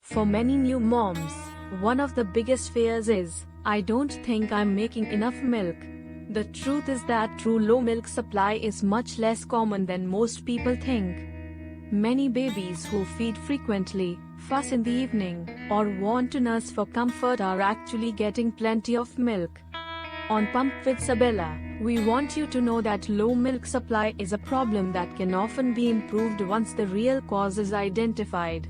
For many new moms, one of the biggest fears is, I don't think I'm making enough milk. The truth is that true low milk supply is much less common than most people think. Many babies who feed frequently, fuss in the evening, or want to nurse for comfort are actually getting plenty of milk. On Pump with Sabella, we want you to know that low milk supply is a problem that can often be improved once the real cause is identified.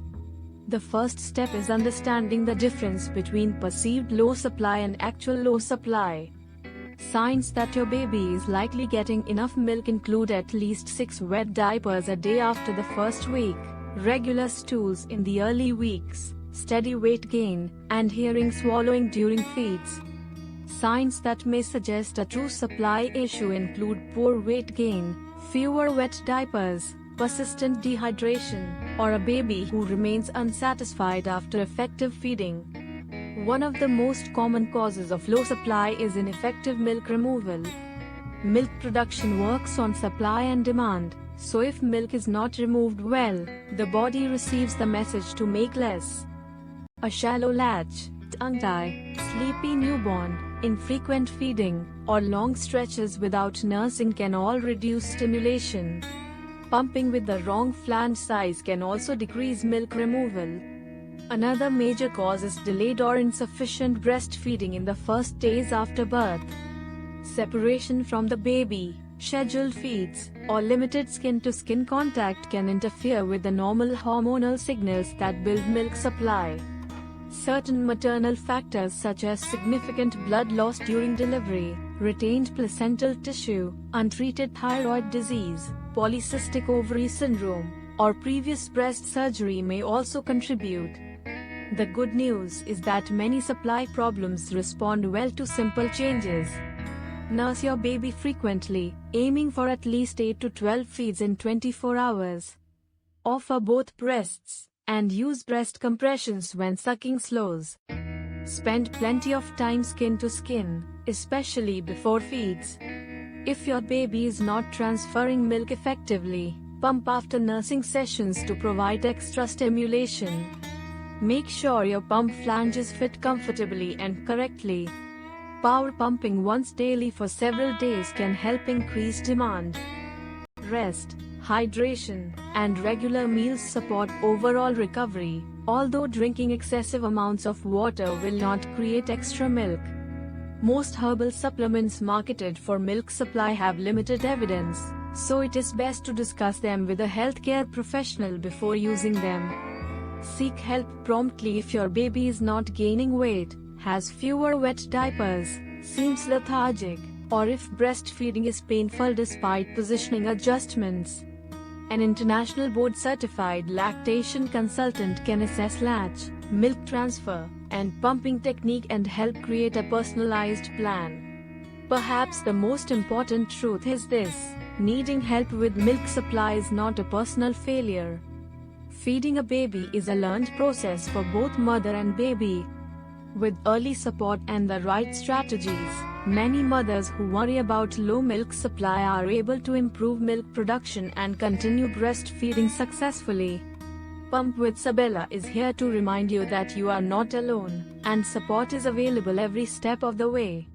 The first step is understanding the difference between perceived low supply and actual low supply. Signs that your baby is likely getting enough milk include at least 6 wet diapers a day after the first week, regular stools in the early weeks, steady weight gain, and hearing swallowing during feeds. Signs that may suggest a true supply issue include poor weight gain, fewer wet diapers, persistent dehydration, or a baby who remains unsatisfied after effective feeding. One of the most common causes of low supply is ineffective milk removal. Milk production works on supply and demand, so if milk is not removed well, the body receives the message to make less. A shallow latch, tongue tie, sleepy newborn, infrequent feeding, or long stretches without nursing can all reduce stimulation. Pumping with the wrong flange size can also decrease milk removal. Another major cause is delayed or insufficient breastfeeding in the first days after birth. Separation from the baby, scheduled feeds, or limited skin-to-skin contact can interfere with the normal hormonal signals that build milk supply. Certain maternal factors such as significant blood loss during delivery, retained placental tissue, untreated thyroid disease, polycystic ovary syndrome, or previous breast surgery may also contribute. The good news is that many supply problems respond well to simple changes. Nurse your baby frequently, aiming for at least 8 to 12 feeds in 24 hours. Offer both breasts, and use breast compressions when sucking slows. Spend plenty of time skin to skin, especially before feeds. If your baby is not transferring milk effectively, pump after nursing sessions to provide extra stimulation. Make sure your pump flanges fit comfortably and correctly. Power pumping once daily for several days can help increase demand. Rest, hydration, and regular meals support overall recovery, although drinking excessive amounts of water will not create extra milk. Most herbal supplements marketed for milk supply have limited evidence, so it is best to discuss them with a healthcare professional before using them. Seek help promptly if your baby is not gaining weight, has fewer wet diapers, seems lethargic, or if breastfeeding is painful despite positioning adjustments. An international board-certified lactation consultant can assess latch, milk transfer, and pumping technique and help create a personalized plan. Perhaps the most important truth is this: needing help with milk supply is not a personal failure. Feeding a baby is a learned process for both mother and baby. With early support and the right strategies, many mothers who worry about low milk supply are able to improve milk production and continue breastfeeding successfully. Pump with Sabella is here to remind you that you are not alone, and support is available every step of the way.